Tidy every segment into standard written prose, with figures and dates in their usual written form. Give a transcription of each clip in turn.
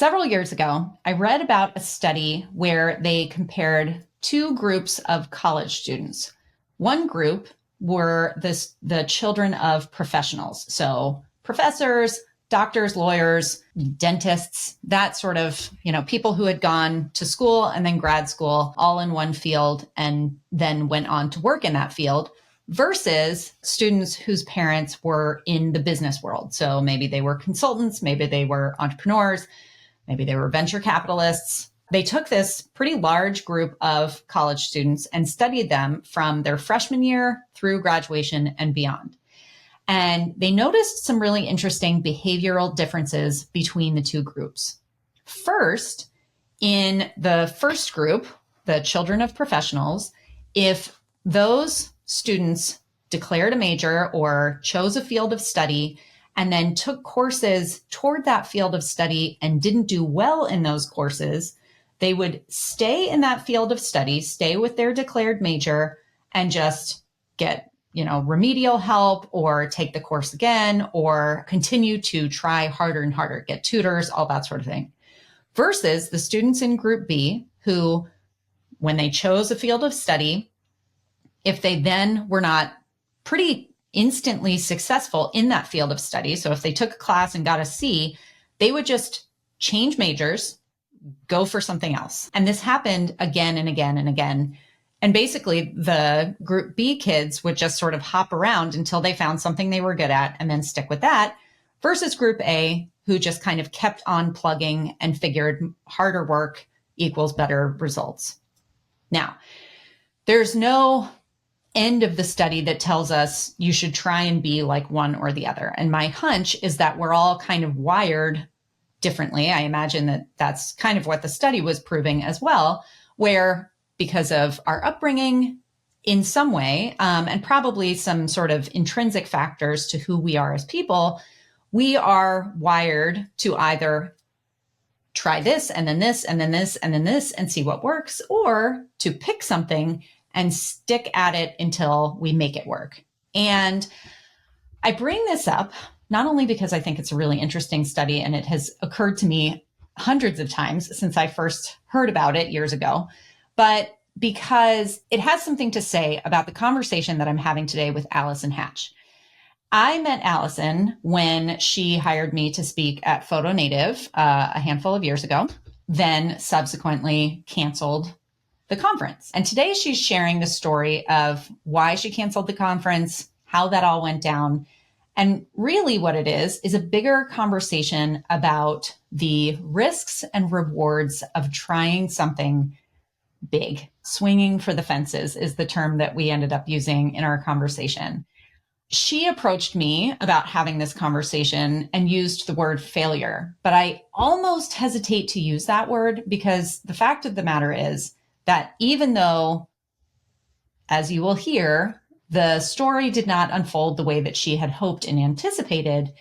Several years ago, I read about a study where they compared two groups of college students. One group were the children of professionals, so professors, doctors, lawyers, dentists, that sort of, people who had gone to school and then grad school all in one field and then went on to work in that field, versus students whose parents were in the business world. So maybe they were consultants, maybe they were entrepreneurs, maybe they were venture capitalists. They took this pretty large group of college students and studied them from their freshman year through graduation and beyond. And they noticed some really interesting behavioral differences between the two groups. First, in the first group, the children of professionals, if those students declared a major or chose a field of study and then took courses toward that field of study and didn't do well in those courses, they would stay in that field of study, stay with their declared major, and just get, remedial help or take the course again or continue to try harder and harder, get tutors, all that sort of thing. Versus the students in Group B who, when they chose a field of study, if they then were not pretty instantly successful in that field of study, so if they took a class and got a C, they would just change majors, go for something else. And this happened again and again and again. And basically the Group B kids would just sort of hop around until they found something they were good at and then stick with that, versus Group A, who just kind of kept on plugging and figured harder work equals better results. Now, there's no end of the study that tells us you should try and be like one or the other. And my hunch is that we're all kind of wired differently. I imagine that that's kind of what the study was proving as well, where because of our upbringing in some way, and probably some sort of intrinsic factors to who we are as people, we are wired to either try this and then this and then this and then this and see what works, or to pick something and stick at it until we make it work. And I bring this up not only because I think it's a really interesting study and it has occurred to me hundreds of times since I first heard about it years ago, but because it has something to say about the conversation that I'm having today with Alison Hatch. I met Alison when she hired me to speak at Photo Native a handful of years ago, then subsequently canceled the conference. And today she's sharing the story of why she canceled the conference, how that all went down. And really what it is a bigger conversation about the risks and rewards of trying something big. Swinging for the fences is the term that we ended up using in our conversation. She approached me about having this conversation and used the word failure, but I almost hesitate to use that word because the fact of the matter is that even though, as you will hear, the story did not unfold the way that she had hoped and anticipated,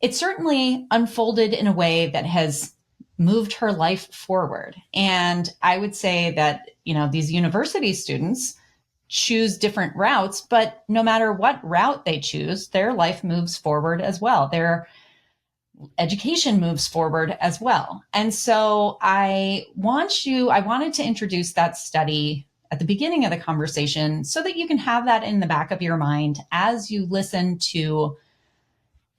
it certainly unfolded in a way that has moved her life forward. And I would say that, these university students choose different routes, but no matter what route they choose, their life moves forward as well. Their education moves forward as well. And so I wanted to introduce that study at the beginning of the conversation so that you can have that in the back of your mind as you listen to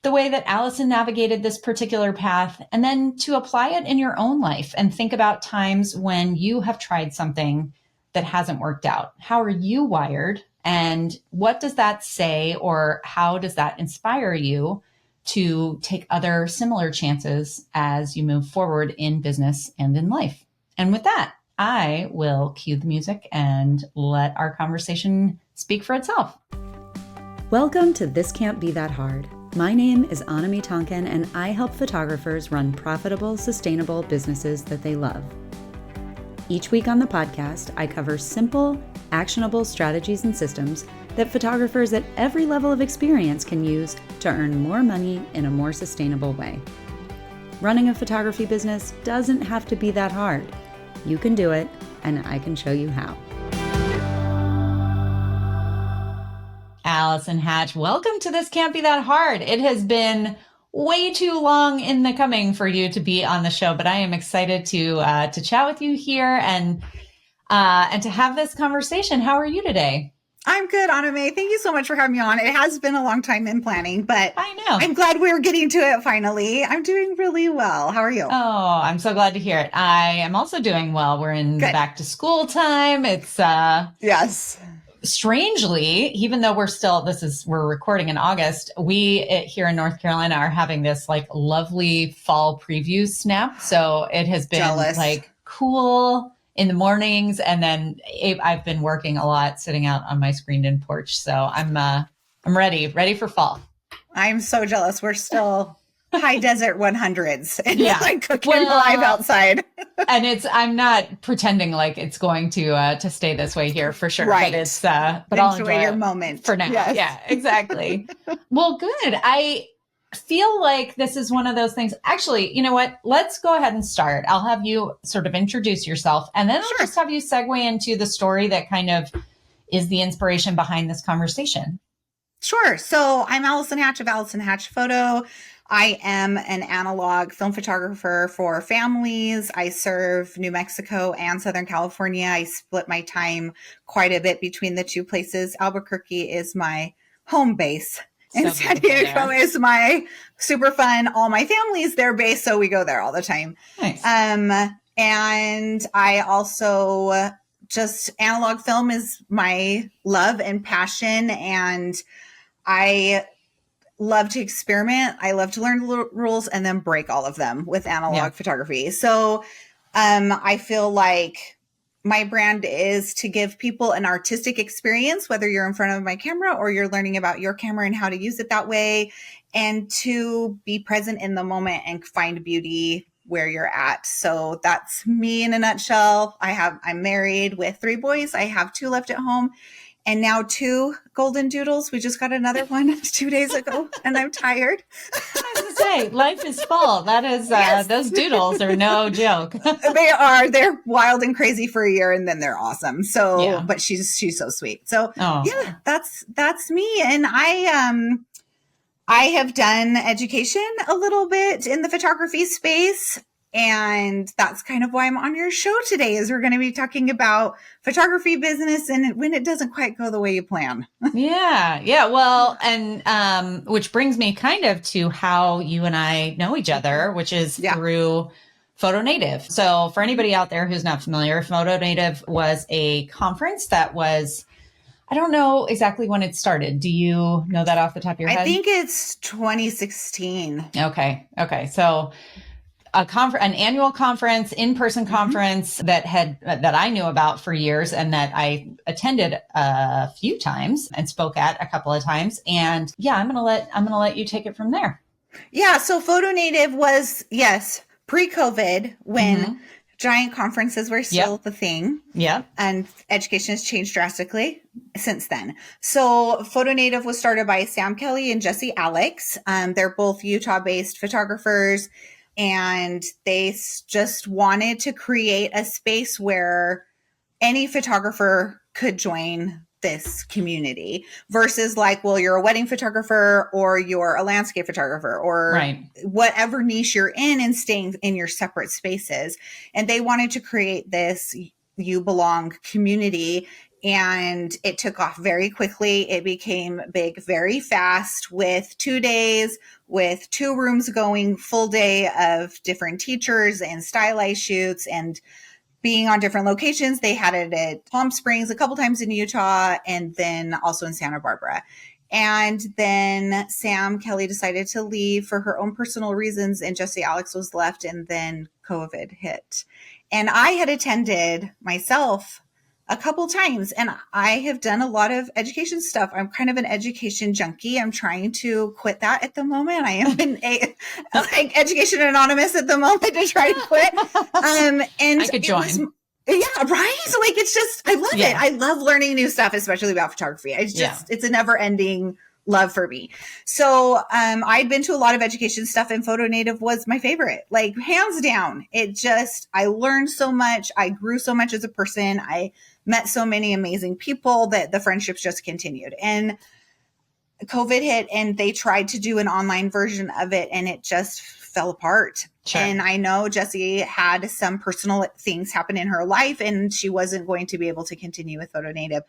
the way that Alison navigated this particular path, and then to apply it in your own life and think about times when you have tried something that hasn't worked out. How are you wired? And what does that say, or how does that inspire you to take other similar chances as you move forward in business and in life? And with that, I will cue the music and let our conversation speak for itself. Welcome to This Can't Be That Hard. My name is Anami Tonkin, and I help photographers run profitable, sustainable businesses that they love. Each week on the podcast, I cover simple, actionable strategies and systems that photographers at every level of experience can use to earn more money in a more sustainable way. Running a photography business doesn't have to be that hard. You can do it, and I can show you how. Alison Hatch, welcome to This Can't Be That Hard. It has been way too long in the coming for you to be on the show, but I am excited to chat with you here and to have this conversation. How are you today? I'm good, Aname. Thank you so much for having me on. It has been a long time in planning, but I know. I'm glad we're getting to it finally. I'm doing really well. How are you? Oh, I'm so glad to hear it. I am also doing well. We're in Good. back to school time. It's Yes. strangely, even though we're recording in August, we here in North Carolina are having this like lovely fall preview snap. So it has been Jealous. like cool in the mornings, and then I've been working a lot sitting out on my screened-in porch. So I'm ready for fall. I'm so jealous. We're still high desert 100s and Yeah. like cooking live outside. And I'm not pretending like it's going to stay this way here for sure. Right. But it's but I'll enjoy your it moment for now. Yes. Yeah, exactly. Well, good. I feel like this is one of those things. Actually, you know what? Let's go ahead and start. I'll have you sort of introduce yourself, and then I'll just have you segue into the story that kind of is the inspiration behind this conversation. Sure. So I'm Alison Hatch of Alison Hatch Photo. I am an analog film photographer for families. I serve New Mexico and Southern California. I split my time quite a bit between the two places. Albuquerque is my home base. And San Diego is my super fun. All my family is their base, so we go there all the time. Nice. And I also just analog film is my love and passion, and I love to experiment. I love to learn rules and then break all of them with analog photography. So I feel like my brand is to give people an artistic experience, whether you're in front of my camera or you're learning about your camera and how to use it that way, and to be present in the moment and find beauty where you're at. So that's me in a nutshell. I'm married with 3 boys. I have 2 left at home. And now 2 golden doodles. We just got another one 2 days ago, and I'm tired. I was going to say, life is full. That is, yes. Those doodles are no joke. They are. They're wild and crazy for a year, and then they're awesome. So, but she's so sweet. So, yeah, that's me. And I have done education a little bit in the photography space. And that's kind of why I'm on your show today, is we're going to be talking about photography business and when it doesn't quite go the way you plan. Yeah. Well, and which brings me kind of to how you and I know each other, which is through Photo Native. So for anybody out there who's not familiar, Photo Native was a conference that was, I don't know exactly when it started. Do you know that off the top of your head? I think it's 2016. Okay. So an annual conference, in-person conference that I knew about for years and that I attended a few times and spoke at a couple of times. And I'm going to let you take it from there. Yeah. So Photo Native was, pre-COVID when giant conferences were still the thing. Yeah. And education has changed drastically since then. So Photo Native was started by Sam Kelly and Jesse Alex. They're both Utah-based photographers. And they just wanted to create a space where any photographer could join this community versus like, well, you're a wedding photographer or you're a landscape photographer or whatever niche you're in and staying in your separate spaces. And they wanted to create this You Belong community. And it took off very quickly. It became big very fast with 2 days, with 2 rooms going, full day of different teachers and stylized shoots and being on different locations. They had it at Palm Springs, a couple times in Utah, and then also in Santa Barbara. And then Sam Kelly decided to leave for her own personal reasons, and Jesse Alex was left, and then COVID hit. And I had attended myself a couple times, and I have done a lot of education stuff. I'm kind of an education junkie. I'm trying to quit that at the moment. I am like Education Anonymous at the moment to try to quit. And I could join. Right. Like, it's just, I love it. I love learning new stuff, especially about photography. It's a never ending love for me. So, I'd been to a lot of education stuff, and Photo Native was my favorite, like hands down. I learned so much. I grew so much as a person. I met so many amazing people that the friendships just continued. And COVID hit and they tried to do an online version of it and it just fell apart. Sure. And I know Jessie had some personal things happen in her life and she wasn't going to be able to continue with Photo Native.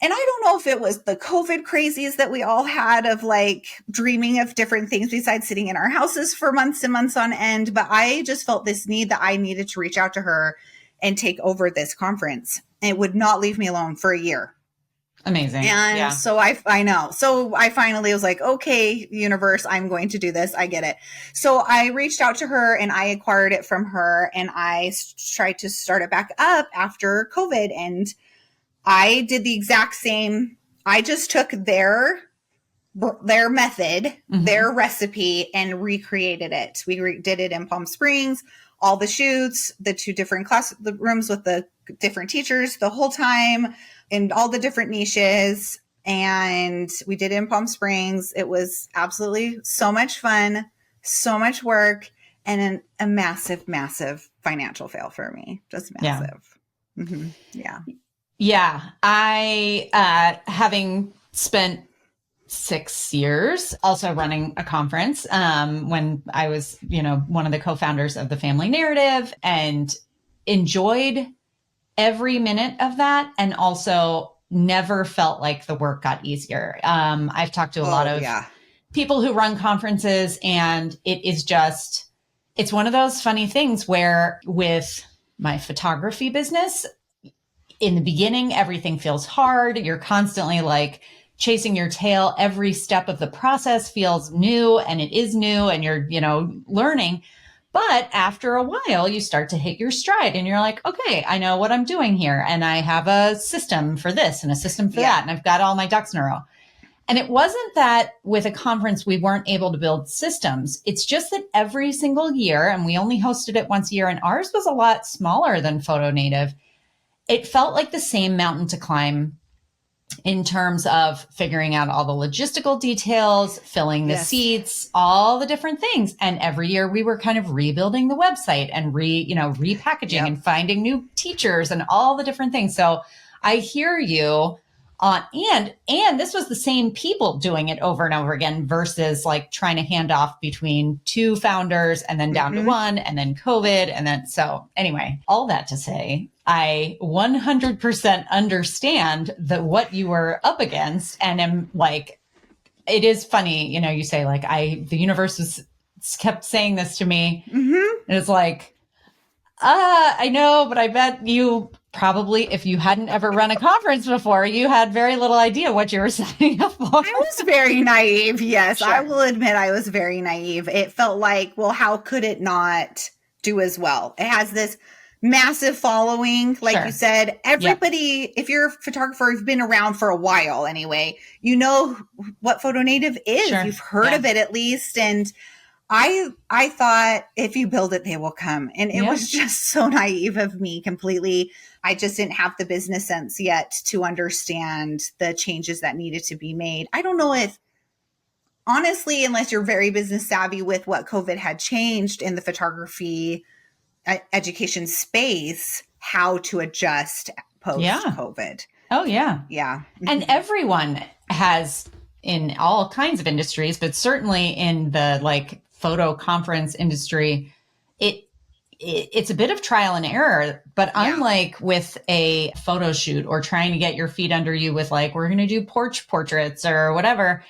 And I don't know if it was the COVID crazies that we all had of like dreaming of different things besides sitting in our houses for months and months on end. But I just felt this need that I needed to reach out to her and take over this conference. And it would not leave me alone for a year. Amazing. And so I know. So I finally was like, okay, universe, I'm going to do this. I get it. So I reached out to her and I acquired it from her and I tried to start it back up after COVID. And I did the exact same. I just took their method, their recipe and recreated it. We did it in Palm Springs, all the shoots, the 2 different the rooms with the different teachers the whole time in all the different niches. And we did it in Palm Springs. It was absolutely so much fun, so much work, and a massive, massive financial fail for me. Just massive. Yeah. Yeah. I, having spent 6 years also running a conference, when I was, one of the co-founders of the Family Narrative and enjoyed every minute of that. And also never felt like the work got easier. I've talked to a lot of people who run conferences and it is just, it's one of those funny things where with my photography business, in the beginning, everything feels hard. You're constantly like chasing your tail. Every step of the process feels new and it is new and you're, learning. But after a while, you start to hit your stride and you're like, okay, I know what I'm doing here. And I have a system for this and a system for that. And I've got all my ducks in a row. And it wasn't that with a conference, we weren't able to build systems. It's just that every single year, and we only hosted it once a year, and ours was a lot smaller than Photo Native. It felt like the same mountain to climb in terms of figuring out all the logistical details, filling the seats, all the different things. And every year we were kind of rebuilding the website and repackaging and finding new teachers and all the different things. So I hear you on, and this was the same people doing it over and over again versus like trying to hand off between 2 founders and then down to 1 and then COVID. And then, so anyway, all that to say, I 100% understand what you were up against and am like, it is funny, you say like, the universe kept saying this to me. And it's like, I know, but I bet you probably, if you hadn't ever run a conference before, you had very little idea what you were signing up for. I was very naive. Yes, Sure. I will admit I was very naive. It felt like, well, how could it not do as well? It has this massive following. Like you said, everybody, if you're a photographer, you've been around for a while anyway, you know what Photo Native is. Sure. You've heard of it at least. And I thought if you build it, they will come. And it was just so naive of me completely. I just didn't have the business sense yet to understand the changes that needed to be made. I don't know if, honestly, unless you're very business savvy with what COVID had changed in the photography education space, how to adjust post-COVID. Oh, yeah. Yeah. And everyone has in all kinds of industries, but certainly in the like photo conference industry, it's a bit of trial and error. But unlike with a photo shoot or trying to get your feet under you with like, we're going to do porch portraits or whatever,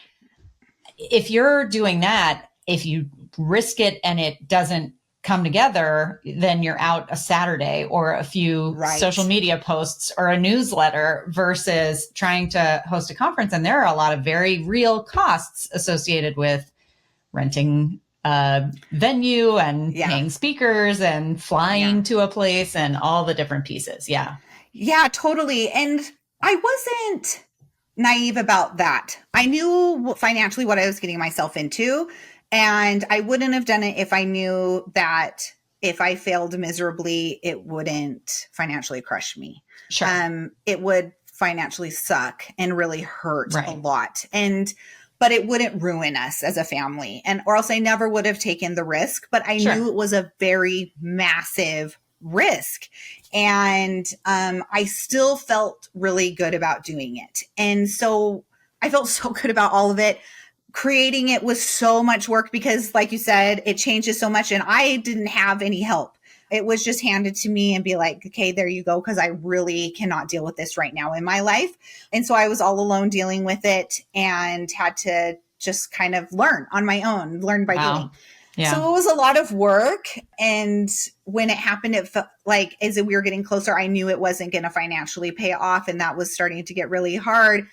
if you're doing that, if you risk it and it doesn't come together, then you're out a Saturday or a few social media posts or a newsletter versus trying to host a conference. And there are a lot of very real costs associated with renting a venue and paying speakers and flying to a place and all the different pieces. Yeah. Yeah, totally. And I wasn't naive about that. I knew financially what I was getting myself into. And I wouldn't have done it if I knew that if I failed miserably, it wouldn't financially crush me. Sure. It would financially suck and really hurt a lot. But it wouldn't ruin us as a family. Or else I never would have taken the risk. But I knew it was a very massive risk. And I still felt really good about doing it. And so I felt so good about all of it. Creating it was so much work because, like you said, it changes so much. And I didn't have any help. It was just handed to me and be like, okay, there you go. Because I really cannot deal with this right now in my life. And so I was all alone dealing with it and had to just kind of learn on my own, learn by doing. Yeah. So it was a lot of work. And when it happened, it felt like as we were getting closer, I knew it wasn't going to financially pay off. And that was starting to get really hard.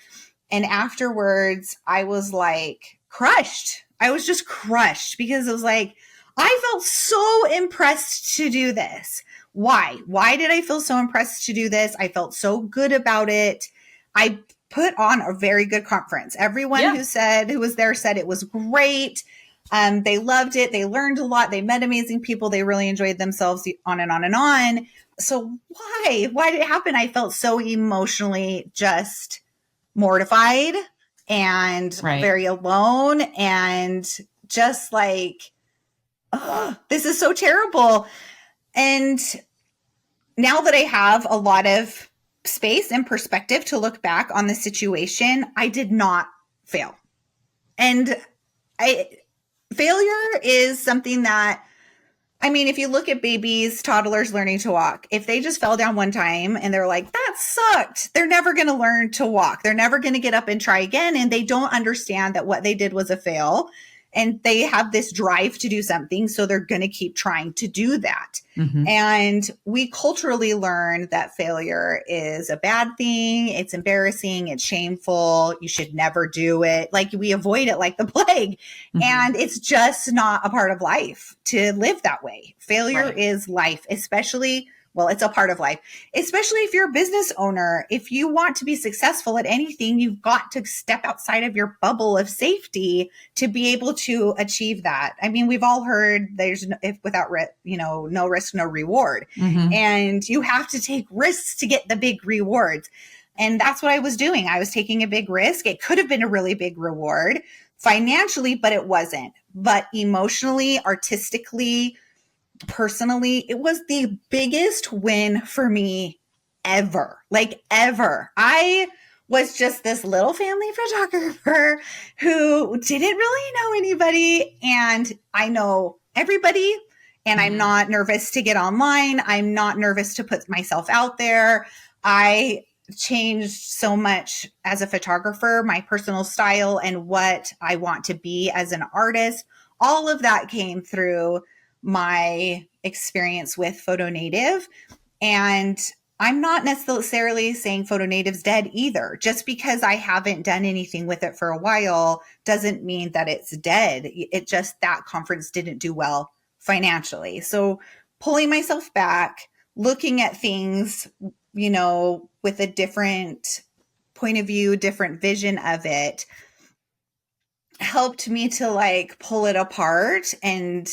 And afterwards, I was like crushed. I was just crushed because it was like, I felt so impressed to do this. Why? Why did I feel so impressed to do this? I felt so good about it. I put on a very good conference. Everyone who was there said it was great. They loved it. They learned a lot. They met amazing people. They really enjoyed themselves, on and on and on. So why? Why did it happen? I felt so emotionally just mortified and very alone and just like, oh, this is so terrible. And now that I have a lot of space and perspective to look back on the situation, I did not fail. And failure is something that, I mean, if you look at babies, toddlers learning to walk, if they just fell down one time and they're like, that sucked, they're never going to learn to walk. They're never going to get up and try again. And they don't understand that what they did was a fail. And they have this drive to do something. So they're going to keep trying to do that. Mm-hmm. And we culturally learn that failure is a bad thing. It's embarrassing. It's shameful. You should never do it. Like we avoid it like the plague. Mm-hmm. And it's just not a part of life to live that way. Failure is life, especially, well, it's a part of life, especially if you're a business owner. If you want to be successful at anything, you've got to step outside of your bubble of safety to be able to achieve that. I mean, we've all heard there's no risk, no reward. Mm-hmm. And you have to take risks to get the big rewards. And that's what I was doing. I was taking a big risk. It could have been a really big reward financially, but it wasn't. But emotionally, artistically, personally, it was the biggest win for me ever. Like ever. I was just this little family photographer who didn't really know anybody. And I know everybody. And I'm not nervous to get online. I'm not nervous to put myself out there. I changed so much as a photographer, my personal style and what I want to be as an artist. All of that came through my experience with Photo Native. And I'm not necessarily saying Photo Native's dead either. Just because I haven't done anything with it for a while doesn't mean that it's dead. It just, that conference didn't do well financially. So pulling myself back, looking at things, with a different point of view, different vision of it, helped me to like pull it apart and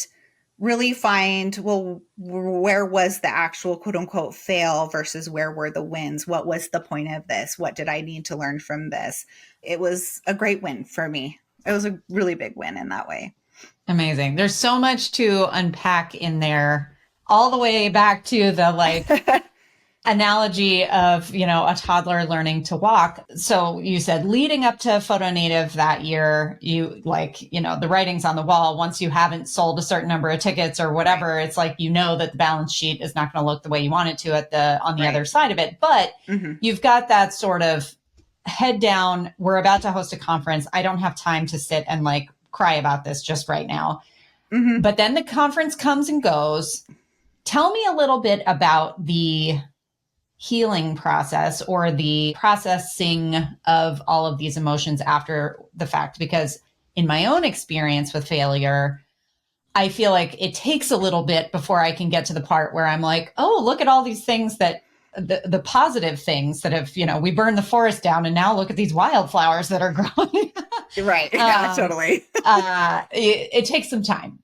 really find, well, where was the actual quote unquote fail versus where were the wins? What was the point of this? What did I need to learn from this? It was a great win for me. It was a really big win in that way. Amazing. There's so much to unpack in there, all the way back to the analogy of, a toddler learning to walk. So you said leading up to Photo Native that year, you the writing's on the wall. Once you haven't sold a certain number of tickets or whatever, it's like, that the balance sheet is not going to look the way you want it to on the other side of it. But you've got that sort of head down. We're about to host a conference. I don't have time to sit and cry about this just right now. Mm-hmm. But then the conference comes and goes. Tell me a little bit about the healing process or the processing of all of these emotions after the fact, because in my own experience with failure, I feel like it takes a little bit before I can get to the part where I'm like, oh, look at all these things that the positive things that have, we burned the forest down and now look at these wildflowers that are growing. Right. Yeah, totally. It takes some time.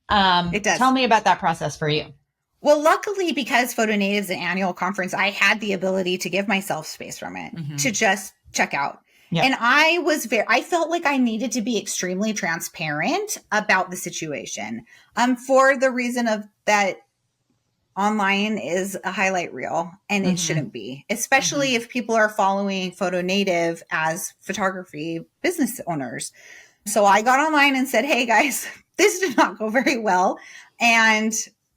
It does. Tell me about that process for you. Well, luckily, because Photo Native is an annual conference, I had the ability to give myself space from it to just check out. Yep. And I felt like I needed to be extremely transparent about the situation, for the reason of that online is a highlight reel, and it shouldn't be, especially if people are following Photo Native as photography business owners. So I got online and said, hey guys, this did not go very well. And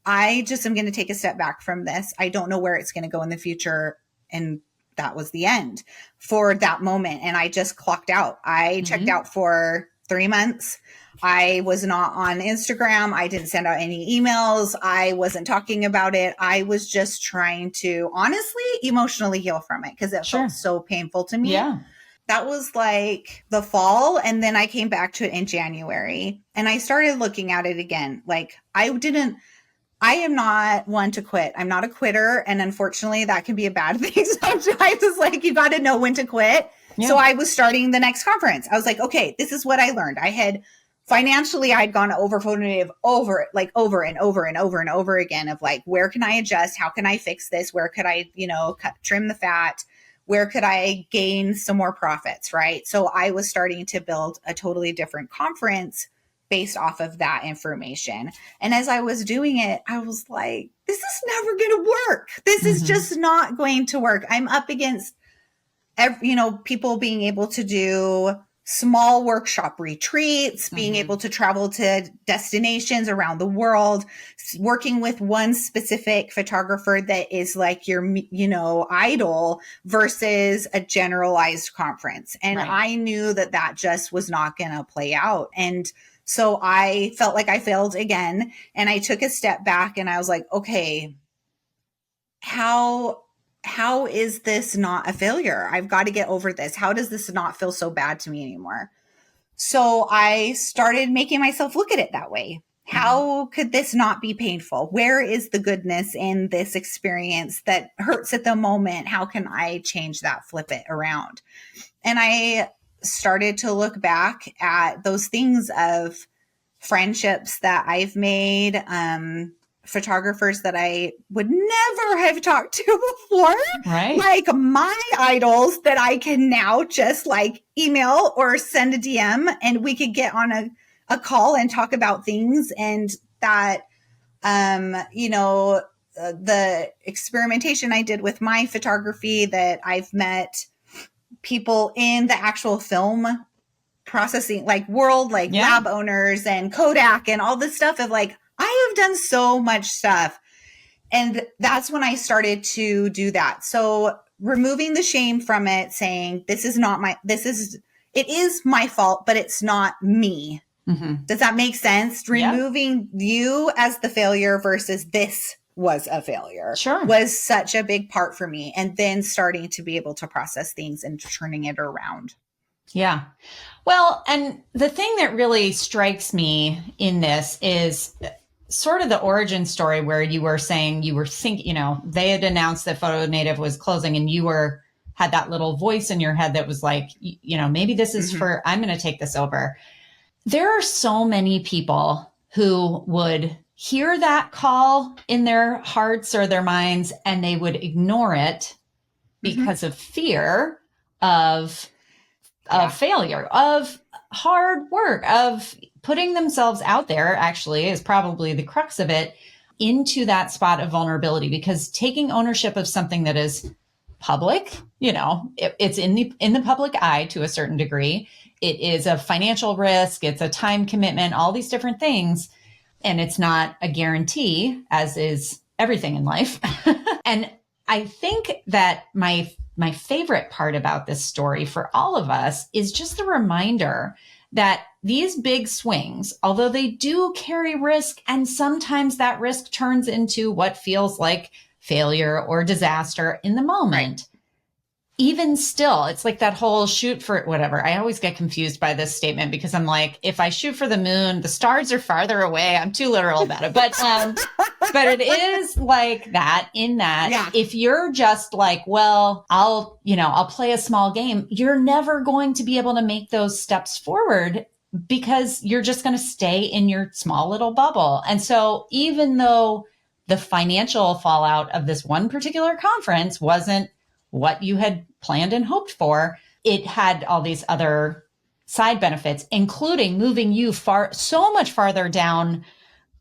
I just am going to take a step back from this. I don't know where it's going to go in the future. And that was the end for that moment. And I just clocked out. I checked out for 3 months. I was not on Instagram. I didn't send out any emails. I wasn't talking about it. I was just trying to honestly emotionally heal from it because it felt so painful to me. Yeah. That was like the fall. And then I came back to it in January and I started looking at it again. Like I am not one to quit. I'm not a quitter. And unfortunately that can be a bad thing sometimes. It's like, you got to know when to quit. Yeah. So I was starting the next conference. I was like, okay, this is what I learned. Financially, I'd gone over Photo Native over and over again of like, where can I adjust? How can I fix this? Where could I, trim the fat? Where could I gain some more profits? Right. So I was starting to build a totally different conference based off of that information. And as I was doing it, I was like, this is never going to work. This is just not going to work. I'm up against, people being able to do small workshop retreats, being able to travel to destinations around the world, working with one specific photographer that is like your, idol versus a generalized conference. And I knew that just was not going to play out. And so I felt like I failed again. And I took a step back and I was like, okay, how is this not a failure? I've got to get over this. How does this not feel so bad to me anymore? So I started making myself look at it that way. How could this not be painful? Where is the goodness in this experience that hurts at the moment? How can I change that, flip it around? And I started to look back at those things of friendships that I've made, photographers that I would never have talked to before, like my idols that I can now just like email or send a DM and we could get on a call and talk about things. And that, the experimentation I did with my photography, that I've met people in the actual film processing, like world, like lab owners and Kodak and all this stuff of like, I have done so much stuff. And that's when I started to do that. So removing the shame from it, saying, it is my fault, but it's not me. Does that make sense? Removing you as the failure versus this was a failure was such a big part for me. And then starting to be able to process things and turning it around. Yeah. Well, and the thing that really strikes me in this is sort of the origin story where you were saying you were thinking, they had announced that Photo Native was closing and you had that little voice in your head that was like, maybe this is I'm going to take this over. There are so many people who would hear that call in their hearts or their minds and they would ignore it because of fear of failure, of hard work, of putting themselves out there, actually is probably the crux of it, into that spot of vulnerability, because taking ownership of something that is public, it's in the public eye to a certain degree. It is a financial risk. It's a time commitment, all these different things. And it's not a guarantee, as is everything in life. And I think that my favorite part about this story for all of us is just the reminder that these big swings, although they do carry risk, and sometimes that risk turns into what feels like failure or disaster in the moment. Even still, it's like that whole shoot for whatever. I always get confused by this statement because I'm like, if I shoot for the moon, the stars are farther away. I'm too literal about it. But it is like that, in that if you're just like, well, I'll play a small game, you're never going to be able to make those steps forward because you're just going to stay in your small little bubble. And so even though the financial fallout of this one particular conference wasn't what you had planned and hoped for, it had all these other side benefits, including moving you so much farther down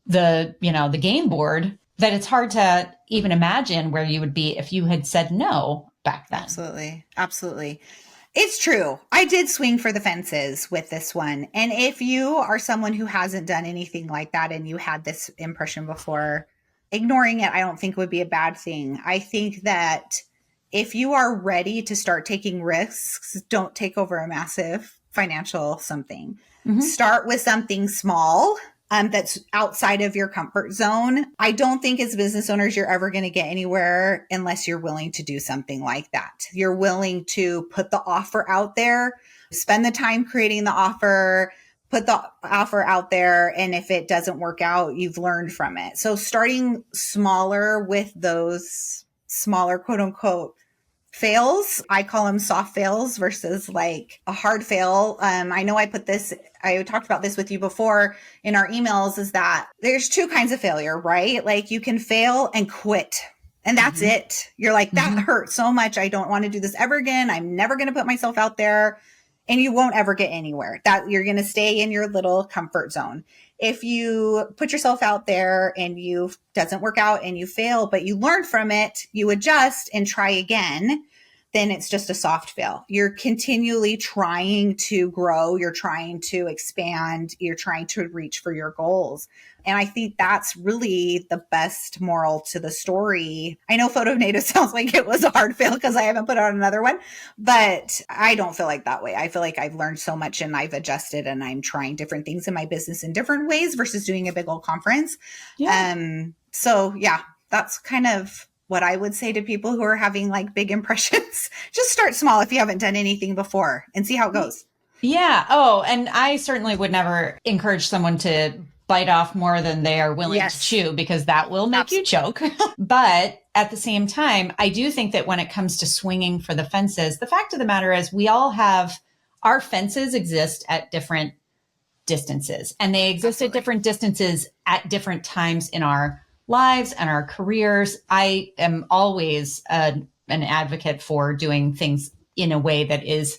the game board that it's hard to even imagine where you would be if you had said no back then. Absolutely. Absolutely. It's true. I did swing for the fences with this one. And if you are someone who hasn't done anything like that and you had this impression before, ignoring it, I don't think would be a bad thing. I think that if you are ready to start taking risks, don't take over a massive financial something. Start with something small that's outside of your comfort zone. I don't think as business owners, you're ever going to get anywhere unless you're willing to do something like that. You're willing to put the offer out there, spend the time creating the offer, put the offer out there. And if it doesn't work out, you've learned from it. So starting smaller with those smaller, quote unquote, fails. I call them soft fails versus like a hard fail. I know I talked about this with you before in our emails, is that there's two kinds of failure, right? Like you can fail and quit. And that's it. You're like, that hurt so much. I don't want to do this ever again. I'm never going to put myself out there. And you won't ever get anywhere. That you're going to stay in your little comfort zone. If you put yourself out there and you doesn't work out and you fail, but you learn from it, you adjust and try again, then it's just a soft fail. You're continually trying to grow. You're trying to expand. You're trying to reach for your goals. And I think that's really the best moral to the story. I know Photo Native sounds like it was a hard fail because I haven't put out another one, but I don't feel like that way. I feel like I've learned so much and I've adjusted and I'm trying different things in my business in different ways versus doing a big old conference. Yeah. So yeah, that's kind of what I would say to people who are having like big impressions. Just start small if you haven't done anything before and see how it goes. Yeah. Oh, and I certainly would never encourage someone to bite off more than they are willing to chew, because that will make you choke. But at the same time, I do think that when it comes to swinging for the fences, the fact of the matter is we all have, our fences exist at different distances, and they exist at different distances at different times in our lives and our careers. I am always an advocate for doing things in a way that is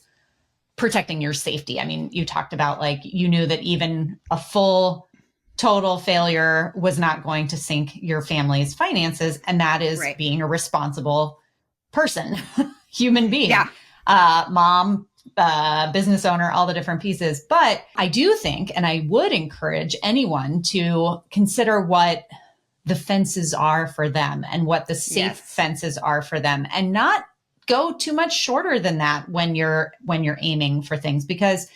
protecting your safety. I mean, you talked about like, you knew that even a full total failure was not going to sink your family's finances. And that is being a responsible person, human being, mom, business owner, all the different pieces. But I do think, and I would encourage anyone to consider what the fences are for them and what the safe fences are for them, and not go too much shorter than that when you're aiming for things, because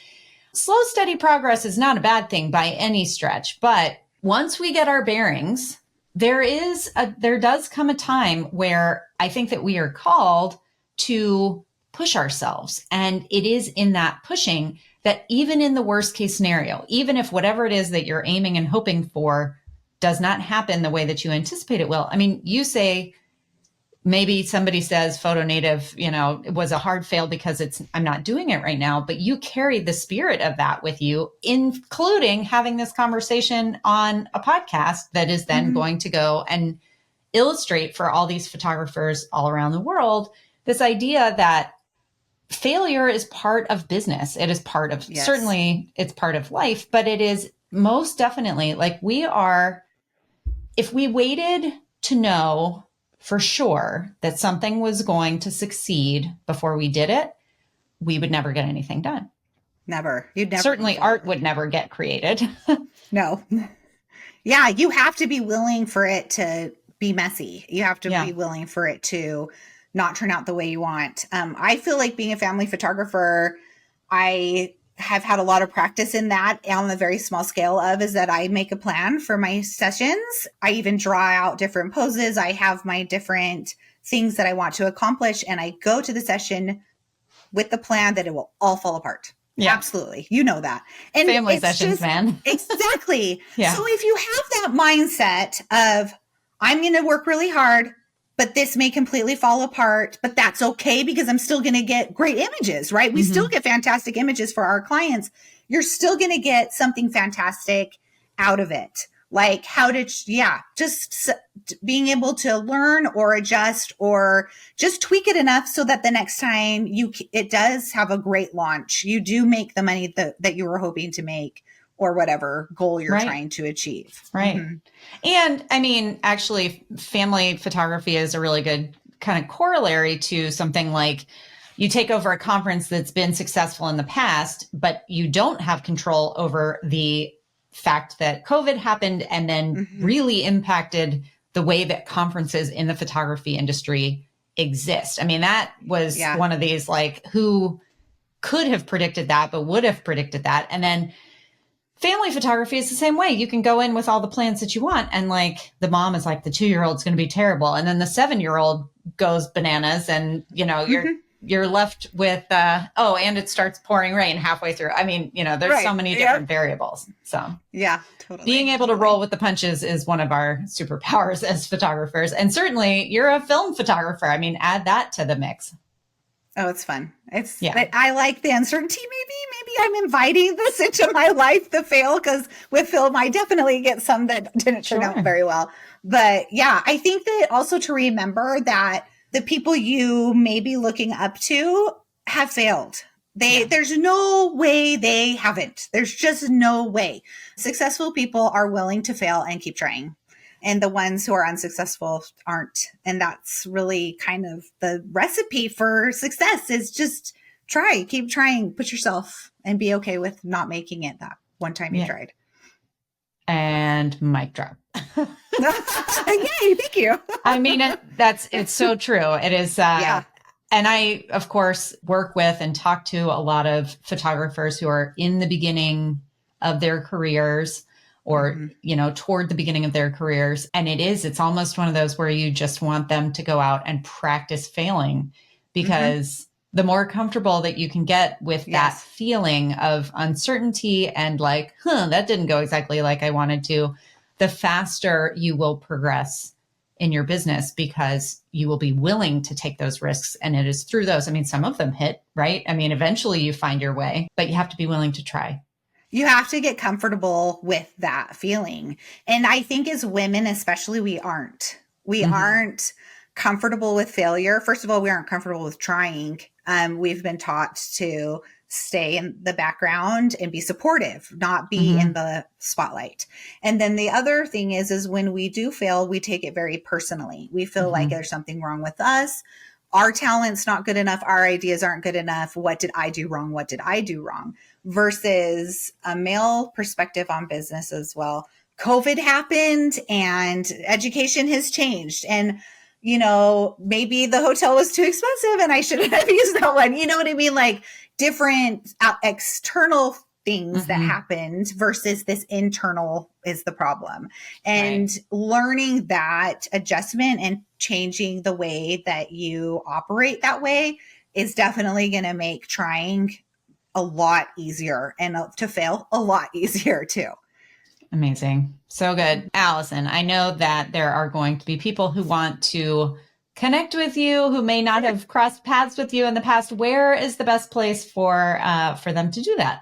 slow, steady progress is not a bad thing by any stretch. But once we get our bearings, there does come a time where I think that we are called to push ourselves. And it is in that pushing that even in the worst case scenario, even if whatever it is that you're aiming and hoping for does not happen the way that you anticipate it will. I mean, you say, maybe somebody says Photo Native, it was a hard fail because I'm not doing it right now, but you carry the spirit of that with you, including having this conversation on a podcast that is then going to go and illustrate for all these photographers all around the world, this idea that failure is part of business. It is part of, certainly it's part of life, but it is most definitely like if we waited to know for sure that something was going to succeed before we did it, we would never get anything done. Never. You'd never. Certainly art would never get created. No. Yeah. You have to be willing for it to be messy. You have to be willing for it to not turn out the way you want. I feel like being a family photographer, I have had a lot of practice in that on a very small scale is that I make a plan for my sessions. I even draw out different poses. I have my different things that I want to accomplish. And I go to the session with the plan that it will all fall apart. Yeah. Absolutely. You know that. And family sessions, man. Exactly. Yeah. So if you have that mindset of, I'm going to work really hard, but this may completely fall apart, but that's okay because I'm still going to get great images, right? We still get fantastic images for our clients. You're still going to get something fantastic out of it. Like just being able to learn or adjust or just tweak it enough so that the next time it does have a great launch. You do make the money that you were hoping to make, or whatever goal you're Right. trying to achieve. Right. And I mean, actually, family photography is a really good kind of corollary to something like you take over a conference that's been successful in the past, but you don't have control over the fact that COVID happened and then really impacted the way that conferences in the photography industry exist. I mean, that was one of these, like, who could have predicted that, but would have predicted that. And then family photography is the same way. You can go in with all the plans that you want. And like the mom is like, the 2-year-old's going to be terrible. And then the 7-year-old goes bananas and, you know, you're left with, and it starts pouring rain halfway through. I mean, you know, there's so many different variables. So yeah, totally. Being able to roll with the punches is one of our superpowers as photographers. And certainly you're a film photographer. I mean, add that to the mix. Oh, it's fun. I like the uncertainty. Maybe I'm inviting this into my life, the fail, because with film, I definitely get some that didn't turn out very well. But yeah, I think that also to remember that the people you may be looking up to have failed. There's no way they haven't. There's just no way. Successful people are willing to fail and keep trying. And the ones who are unsuccessful aren't. And that's really kind of the recipe for success is just try, keep trying, put yourself and be okay with not making it that one time you tried. And mic drop. Yay, thank you. I mean, it's so true. It is. And I, of course, work with and talk to a lot of photographers who are in the beginning of their careers or, you know, toward the beginning of their careers. And it's almost one of those where you just want them to go out and practice failing because the more comfortable that you can get with that feeling of uncertainty and like, that didn't go exactly like I wanted to, the faster you will progress in your business because you will be willing to take those risks. And it is through those. I mean, some of them hit, right? I mean, eventually you find your way, but you have to be willing to try. You have to get comfortable with that feeling. And I think as women, especially, we aren't. We aren't comfortable with failure. First of all, we aren't comfortable with trying. We've been taught to stay in the background and be supportive, not be in the spotlight. And then the other thing is when we do fail, we take it very personally. We feel like there's something wrong with us. Our talent's not good enough. Our ideas aren't good enough. What did I do wrong? What did I do wrong? Versus a male perspective on business as well. COVID happened and education has changed. And, you know, maybe the hotel was too expensive and I shouldn't have used that one. You know what I mean? Like different external things that happened versus this internal is the problem. And learning that adjustment and changing the way that you operate that way is definitely going to make trying a lot easier and to fail a lot easier too. Amazing. So good. Alison, I know that there are going to be people who want to connect with you who may not have crossed paths with you in the past. Where is the best place for them to do that?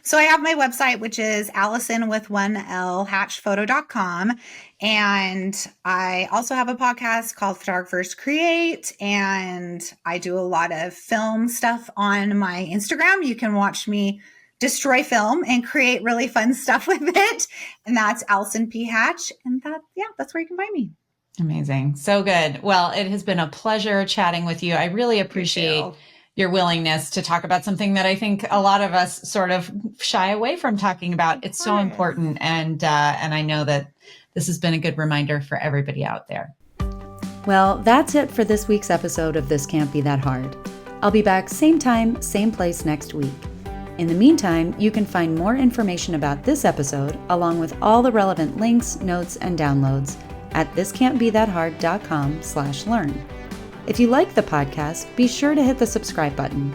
So I have my website, which is AlisonWith1L hatchphoto.com. And I also have a podcast called Photographers Create. And I do a lot of film stuff on my Instagram. You can watch me destroy film and create really fun stuff with it. And that's Alison P. Hatch. And that's where you can find me. Amazing. So good. Well, it has been a pleasure chatting with you. I really appreciate your willingness to talk about something that I think a lot of us sort of shy away from talking about. It's so important. And I know that this has been a good reminder for everybody out there. Well, that's it for this week's episode of This Can't Be That Hard. I'll be back same time, same place next week. In the meantime, you can find more information about this episode, along with all the relevant links, notes, and downloads at thiscan'tbethathard.com/learn. If you like the podcast, be sure to hit the subscribe button.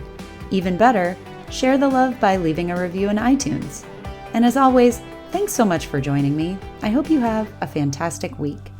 Even better, share the love by leaving a review in iTunes. And as always, thanks so much for joining me. I hope you have a fantastic week.